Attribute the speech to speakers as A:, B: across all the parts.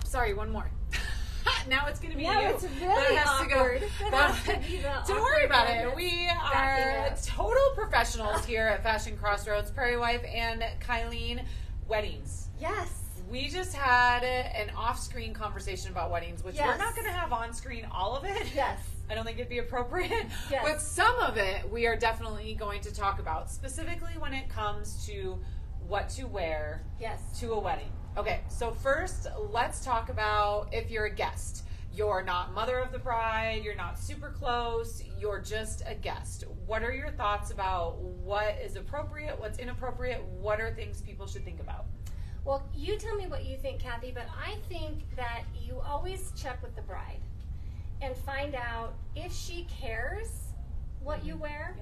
A: sorry, one more. Now it's going to be you.
B: It's really awkward.
A: Don't worry about it. We are total professionals here at Fashion Crossroads, Prairie Wife and Kyleen weddings.
B: Yes.
A: We just had an off-screen conversation about weddings, which we're not going to have on-screen all of it.
B: Yes.
A: I don't think it'd be appropriate.
B: Yes.
A: But some of it we are definitely going to talk about, specifically when it comes to what to wear to a wedding. Okay, so first, let's talk about if you're a guest. You're not mother of the bride, you're not super close, you're just a guest. What are your thoughts about what is appropriate, what's inappropriate, what are things people should think about?
B: Well, you tell me what you think, Kathy, but I think that you always check with the bride and find out if she cares what you wear,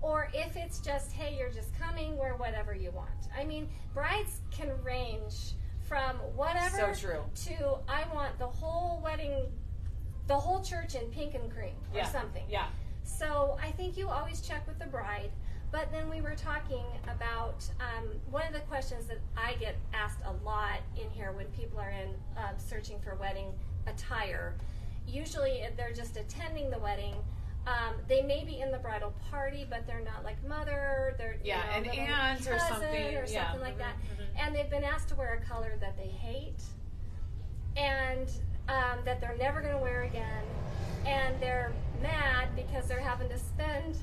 B: or if it's just, hey, you're just coming, wear whatever you want. I mean, brides can range from whatever to I want the whole wedding, the whole church in pink and cream or something. Yeah. So I think you always check with the bride. But then we were talking about one of the questions that I get asked a lot in here when people are in searching for wedding attire. Usually they're just attending the wedding. They may be in the bridal party, but they're not like mother. They're
A: an aunt or something
B: like that. And they've been asked to wear a color that they hate, and that they're never going to wear again, and they're mad because they're having to spend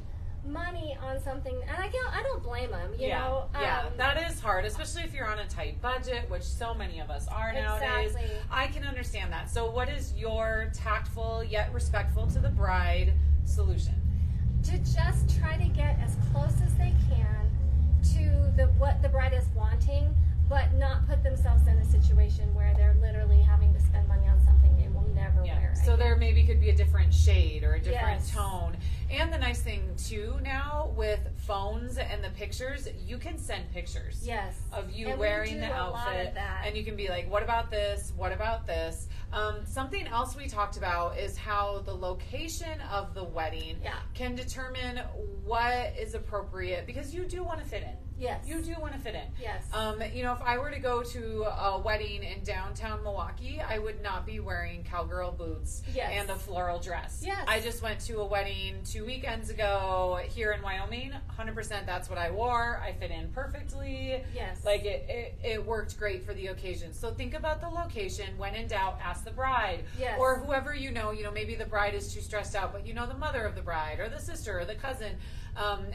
B: money on something, and I don't blame them. You know,
A: that is hard, especially if you're on a tight budget, which so many of us are nowadays.
B: Exactly.
A: I can understand that. So, what is your tactful yet respectful to the bride solution?
B: To just try to get as close as they can to what the bride is wanting, but not put themselves in a situation where they're literally having to spend money on something they will never wear.
A: So there maybe could be a different shade or a different tone. And the nice thing too now with phones and the pictures, you can send pictures of you wearing the outfit, and you can be like, what about this? What about this? Something else we talked about is how the location of the wedding can determine what is appropriate, because you do want to fit in.
B: Yes.
A: You do want to fit in.
B: Yes.
A: You know, if I were to go to a wedding in downtown Milwaukee, I would not be wearing cowgirl boots and a floral dress.
B: Yes.
A: I just went to a wedding 2 weekends ago here in Wyoming. 100% that's what I wore. I fit in perfectly.
B: Yes.
A: Like it worked great for the occasion. So think about the location. When in doubt, ask the bride.
B: Yes.
A: Or whoever you know, maybe the bride is too stressed out, but you know the mother of the bride or the sister or the cousin.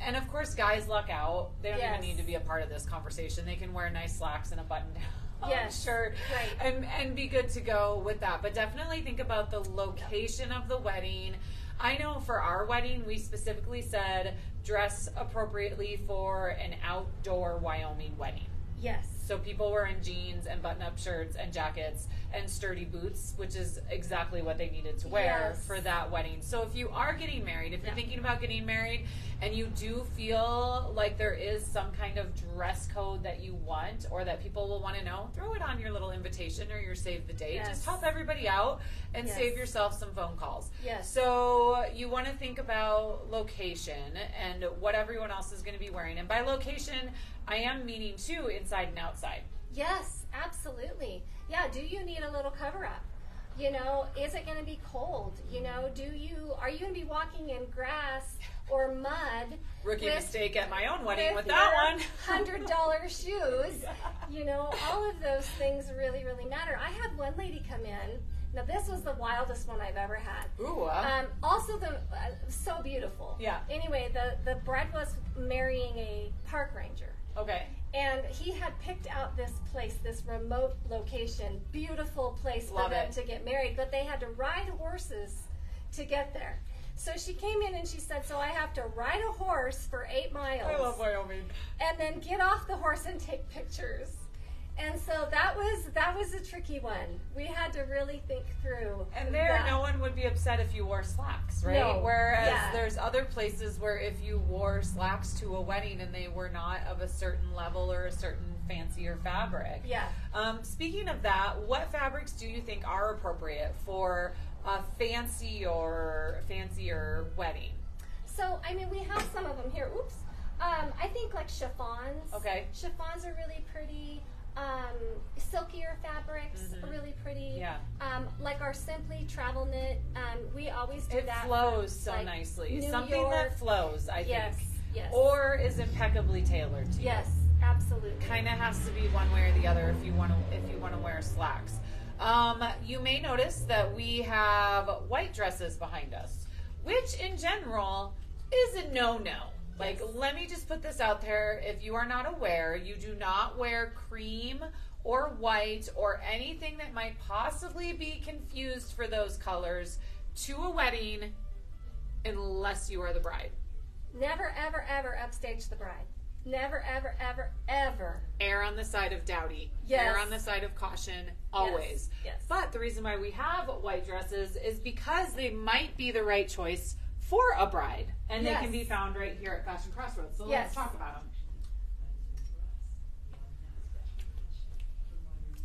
A: And of course, guys luck out. They don't even need to be a part of this conversation. They can wear nice slacks and a button-down shirt and be good to go with that. But definitely think about the location of the wedding. I know for our wedding, we specifically said dress appropriately for an outdoor Wyoming wedding.
B: Yes.
A: So people were in jeans and button-up shirts and jackets and sturdy boots, which is exactly what they needed to wear for that wedding. So if you are getting married, if you're thinking about getting married and you do feel like there is some kind of dress code that you want or that people will want to know, throw it on your little invitation or your save the date. Just help everybody out and save yourself some phone calls.
B: Yes.
A: So you want to think about location and what everyone else is going to be wearing. And by location, I am meaning too inside and outside.
B: Yes, absolutely. Yeah, do you need a little cover up? You know, is it going to be cold? You know, are you going to be walking in grass or mud?
A: Rookie mistake at my own wedding with that one.
B: $100 shoes. You know, all of those things really, really matter. I had one lady come in. Now, this was the wildest one I've ever had.
A: Ooh.
B: Also, so beautiful.
A: Yeah.
B: Anyway, the bride was marrying a park ranger.
A: Okay.
B: And he had picked out this place, this remote location, beautiful place for them to get married, but they had to ride horses to get there. So she came in and she said, so I have to ride a horse for 8 miles.
A: I love Wyoming.
B: And then get off the horse and take pictures. And so that was a tricky one. We had to really think through.
A: And no one would be upset if you wore slacks, right?
B: No.
A: Whereas there's other places where if you wore slacks to a wedding and they were not of a certain level or a certain fancier fabric.
B: Yeah.
A: Speaking of that, what fabrics do you think are appropriate for a fancier wedding?
B: So, I mean, we have some of them here. Oops. I think like chiffons.
A: Okay.
B: Chiffons are really pretty. Silkier fabrics are really pretty.
A: Yeah.
B: Like our Simply Travel Knit, we always do that.
A: It flows so
B: like,
A: nicely.
B: New
A: Something
B: York.
A: that flows, I
B: Yes,
A: think.
B: yes.
A: Or is impeccably tailored to you.
B: Yes, absolutely.
A: Kind of has to be one way or the other if you want to wear slacks. You may notice that we have white dresses behind us, which in general is a no-no. Like, let me just put this out there. If you are not aware, you do not wear cream or white or anything that might possibly be confused for those colors to a wedding unless you are the bride.
B: Never, ever, ever upstage the bride. Never, ever, ever, ever.
A: Err on the side of dowdy.
B: Yes.
A: Err on the side of caution, always.
B: Yes.
A: But the reason why we have white dresses is because they might be the right choice for a bride. And they can be found right here at Fashion Crossroads. So let's talk about them.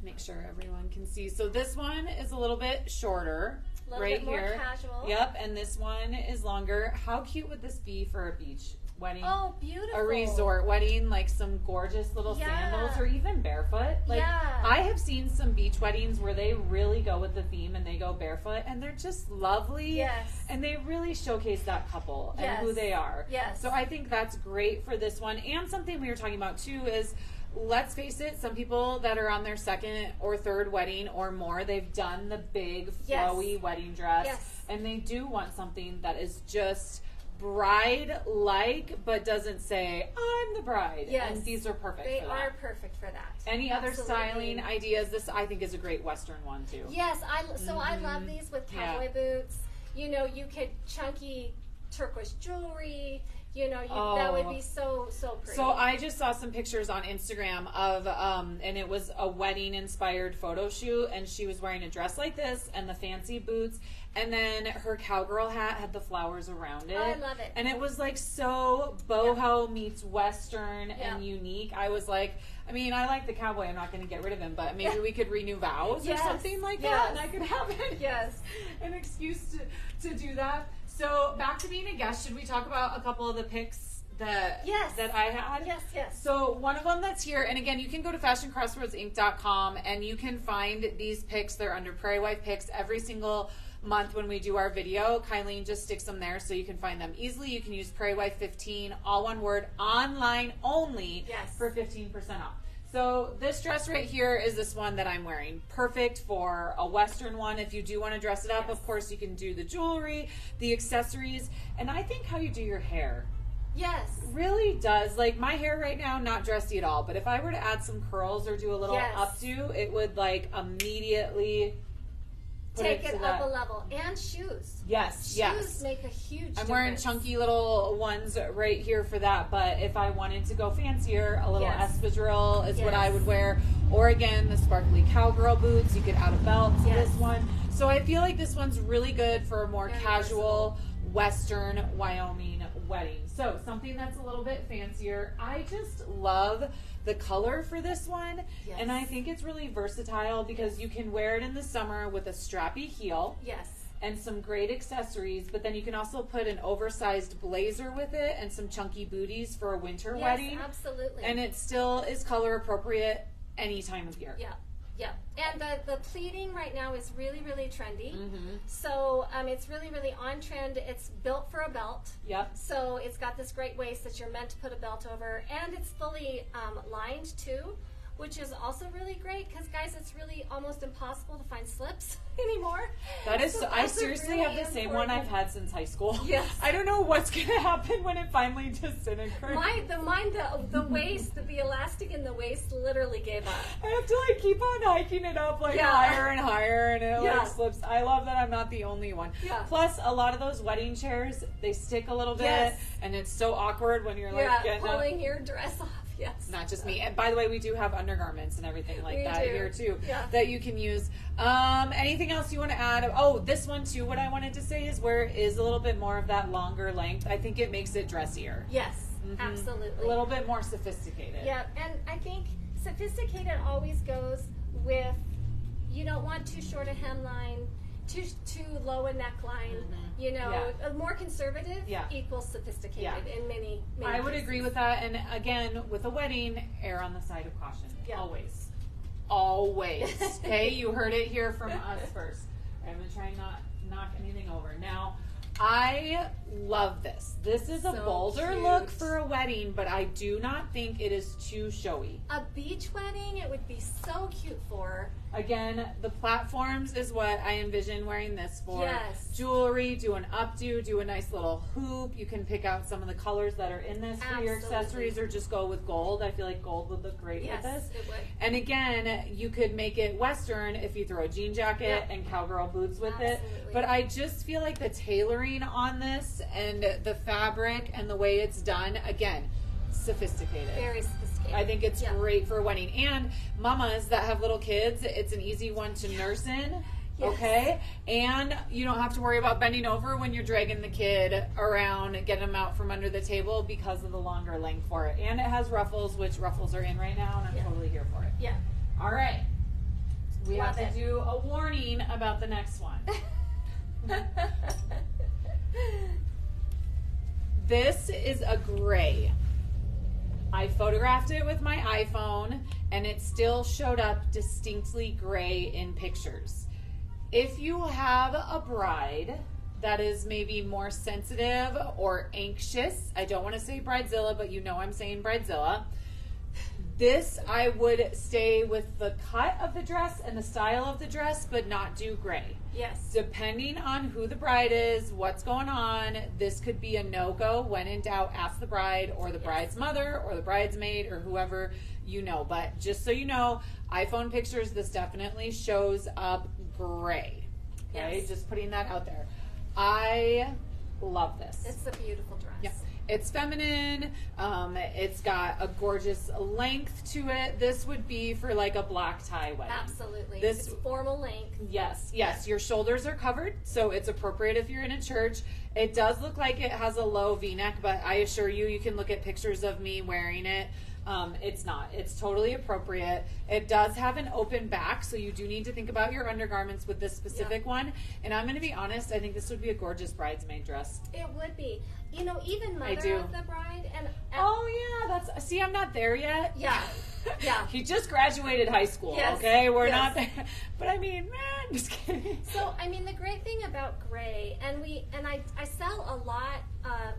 A: Make sure everyone can see. So this one is a little bit shorter.
B: A little
A: right
B: bit more
A: here.
B: casual.
A: Yep, and this one is longer. How cute would this be for a beach wedding?
B: Oh, beautiful.
A: A resort wedding, like some gorgeous little sandals or even barefoot. Like I have seen some beach weddings where they really go with the theme and they go barefoot and they're just lovely.
B: Yes.
A: And they really showcase that couple and who they are.
B: Yes.
A: So I think that's great for this one. And something we were talking about too is, let's face it, some people that are on their second or third wedding or more, they've done the big flowy wedding dress.
B: Yes.
A: And they do want something that is just bride-like, but doesn't say, I'm the bride.
B: Yes.
A: And these are perfect
B: They
A: for that.
B: are perfect for that.
A: Any other styling ideas? This, I think, is a great Western one, too.
B: Yes, I love these with cowboy boots. You know, you could chunky turquoise jewelry. You know, that would be so pretty.
A: So I just saw some pictures on Instagram of, and it was a wedding-inspired photo shoot, and she was wearing a dress like this and the fancy boots, and then her cowgirl hat had the flowers around it.
B: Oh, I love it.
A: And it was like so boho meets Western and unique. I was like, I mean, I like the cowboy. I'm not going to get rid of him, but maybe we could renew vows or something like that, and I could have an excuse to do that. So back to being a guest, should we talk about a couple of the pics that I had?
B: Yes.
A: So one of them that's here, and again, you can go to fashioncrossroadsinc.com and you can find these pics. They're under Prairie Wife Pics every single month when we do our video. Kyleen just sticks them there so you can find them easily. You can use Prairie Wife 15, all one word, online only for 15% off. So this dress right here is this one that I'm wearing. Perfect for a Western one. If you do want to dress it up, of course, you can do the jewelry, the accessories, and I think how you do your hair. Really does. Like my hair right now, not dressy at all, but if I were to add some curls or do a little updo, it would like immediately
B: take it up a level. And shoes. Shoes make a huge difference.
A: I'm wearing chunky little ones right here for that, but if I wanted to go fancier, a little espadrille is what I would wear. Or again, the sparkly cowgirl boots. You could add a belt to this one. So I feel like this one's really good for a more casual Western Wyoming wedding. So something that's a little bit fancier. I just love the color for this one, and I think it's really versatile because you can wear it in the summer with a strappy heel and some great accessories, but then you can also put an oversized blazer with it and some chunky booties for a winter wedding.
B: Absolutely.
A: And it still is color appropriate any time of year.
B: And the pleating right now is really, really trendy. So it's really, really on trend. It's built for a belt. So it's got this great waist that you're meant to put a belt over. And it's fully lined too, which is also really great because, guys, it's really almost impossible to find slips anymore.
A: That is,
B: so
A: I seriously have the same one I've had since high school. I don't know what's going to happen when it finally disintegrates.
B: The waist, the elastic in the waist literally gave up.
A: I have to like keep on hiking it up like higher and higher, and it like slips. I love that I'm not the only one. Plus, a lot of those wedding chairs, they stick a little bit, and it's so awkward when you're like getting
B: pulling your dress off.
A: Not just me. And by the way, we do have undergarments and everything like that here too that you can use. Anything else you want to add? Oh, this one too, what I wanted to say is where it is a little bit more of that longer length. I think it makes it dressier.
B: Absolutely.
A: A little bit more sophisticated.
B: And I think sophisticated always goes with, you don't want too short a hemline, too low a neckline. You know, a more conservative equals sophisticated in many
A: I would agree with that. And again, with a wedding, err on the side of caution. Always. always. Okay, you heard it here from us first. I'm gonna try and not knock anything over. Now, I love this. This is a bolder look for a wedding, but I do not think it is too showy.
B: A beach wedding, it would be so cute for.
A: Again, the platforms is what I envision wearing this for.
B: Yes.
A: Jewelry, do an updo, do a nice little hoop. You can pick out some of the colors that are in this for your accessories, or just go with gold. I feel like gold would look great with this.
B: It would.
A: And again, you could make it Western if you throw a jean jacket and cowgirl boots with it. But I just feel like the tailoring on this and the fabric and the way it's done, again, sophisticated.
B: Very sophisticated.
A: I think it's great for a wedding. And mamas that have little kids, it's an easy one to nurse in. Yes. Okay? And you don't have to worry about bending over when you're dragging the kid around, getting them out from under the table because of the longer length for it. And it has ruffles, which ruffles are in right now, and I'm totally here for it.
B: Yeah.
A: All right. We have to do a warning about the next one. This is a gray. I photographed it with my iPhone, and it still showed up distinctly gray in pictures. If you have a bride that is maybe more sensitive or anxious, I don't want to say bridezilla, but you know I'm saying bridezilla, this I would stay with the cut of the dress and the style of the dress, but not do gray.
B: Yes.
A: Depending on who the bride is, what's going on, this could be a no-go. When in doubt, ask the bride or the bride's mother or the bridesmaid or whoever you know. But just so you know, iPhone pictures, this definitely shows up gray. Okay, just putting that out there. I love this.
B: It's a beautiful dress.
A: Yeah. It's feminine. It's got a gorgeous length to it. This would be for like a black tie wedding.
B: Absolutely.
A: This
B: it's formal length.
A: Yes. Your shoulders are covered, so it's appropriate if you're in a church. It does look like it has a low V-neck, but I assure you, you can look at pictures of me wearing it. It's not. It's totally appropriate. It does have an open back, so you do need to think about your undergarments with this specific one. And I'm going to be honest, I think this would be a gorgeous bridesmaid dress.
B: It would be. You know, even mother of the bride. And
A: oh, yeah. See, I'm not there yet.
B: Yeah. Yeah.
A: He just graduated high school, okay? We're not there. But I mean, man, just kidding.
B: So, I mean, the great thing about gray, and I sell a lot,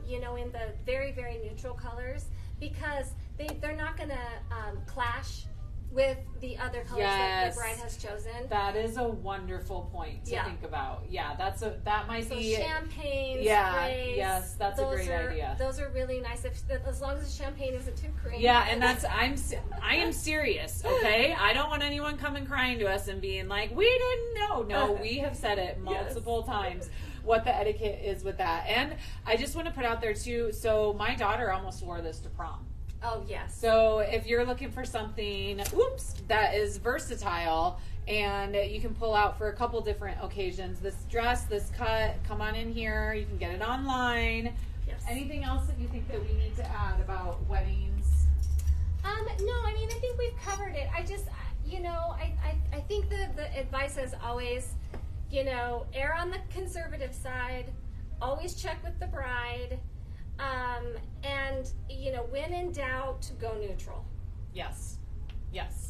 B: you know, in the very, very neutral colors, because they're not going to clash with the other colors that the bride has chosen.
A: That is a wonderful point to think about. Yeah, that might be
B: champagne.
A: Grays, yes, that's a great idea.
B: Those are really nice, as long as the champagne isn't too creamy.
A: Yeah, and I am serious. Okay, I don't want anyone coming crying to us and being like, "We didn't know." No, we have said it multiple times. What the etiquette is with that. And I just want to put out there too, so my daughter almost wore this to prom.
B: Oh, yes.
A: So if you're looking for something, that is versatile and you can pull out for a couple different occasions, this dress, this cut, come on in here. You can get it online. Yes. Anything else that you think that we need to add about weddings?
B: No, I mean, I think we've covered it. I just, you know, I think the advice is always, you know, err on the conservative side, always check with the bride, and, you know, when in doubt, go neutral.
A: Yes.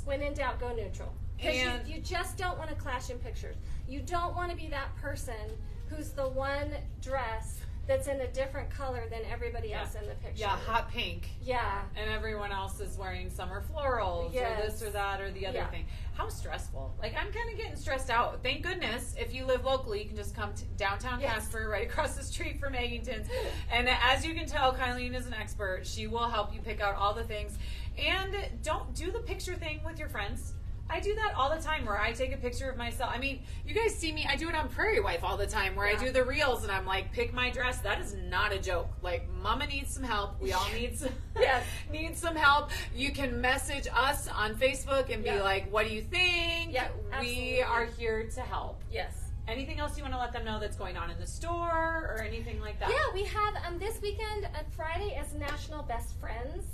B: When in doubt, go neutral. Because you just don't want to clash in pictures. You don't want to be that person who's the one dress that's in a different color than everybody else in the picture.
A: Yeah, hot pink.
B: Yeah.
A: And everyone else is wearing summer florals or this or that or the other thing. How stressful. Like, I'm kind of getting stressed out. Thank goodness, if you live locally, you can just come to downtown Casper, right across the street from Eggington's. And as you can tell, Kyleen is an expert. She will help you pick out all the things. And don't do the picture thing with your friends. I do that all the time where I take a picture of myself. I mean, you guys see me, I do it on Prairie Wife all the time where I do the reels and I'm like, pick my dress. That is not a joke. Like, mama needs some help. We all need some, need some help. You can message us on Facebook and be like, what do you think?
B: Yeah,
A: we are here to help.
B: Yes.
A: Anything else you want to let them know that's going on in the store or anything like that?
B: Yeah, we have this weekend, Friday is National Best Friends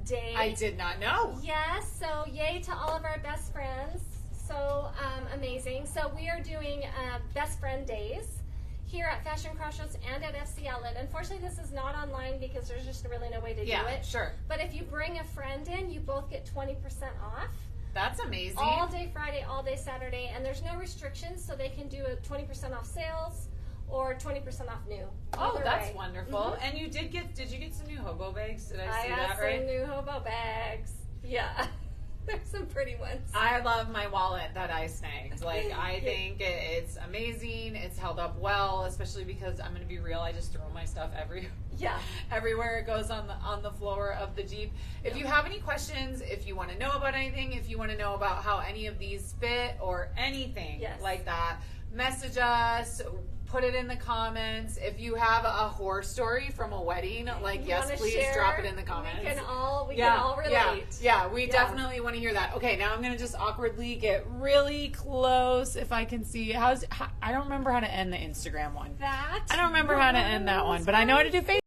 B: Day.
A: I did not know.
B: Yes, so yay to all of our best friends. So amazing. So we are doing Best Friend Days here at Fashion Crossroads and at FC Outlet. Unfortunately, this is not online because there's just really no way to do it.
A: Sure.
B: But if you bring a friend in, you both get 20% off.
A: That's amazing.
B: All day Friday, all day Saturday, and there's no restrictions, so they can do a 20% off sales or 20% off new.
A: Oh, that's
B: way.
A: wonderful.
B: Mm-hmm.
A: And did you get some new hobo bags? Did I see
B: got
A: that right?
B: some new hobo bags. Yeah. There's some pretty ones.
A: I love my wallet that I snagged. Like, I think it's amazing. It's held up well, especially because I'm going to be real. I just throw my stuff everywhere it goes on the floor of the Jeep. If you have any questions, if you want to know about anything, if you want to know about how any of these fit or anything like that, message us. Put it in the comments. If you have a horror story from a wedding, please drop it in the comments.
B: We can all relate.
A: Yeah, we definitely want to hear that. Okay, now I'm going to just awkwardly get really close if I can see. I don't remember how to end the Instagram one. I don't remember how to end that one, but I know how to do Facebook.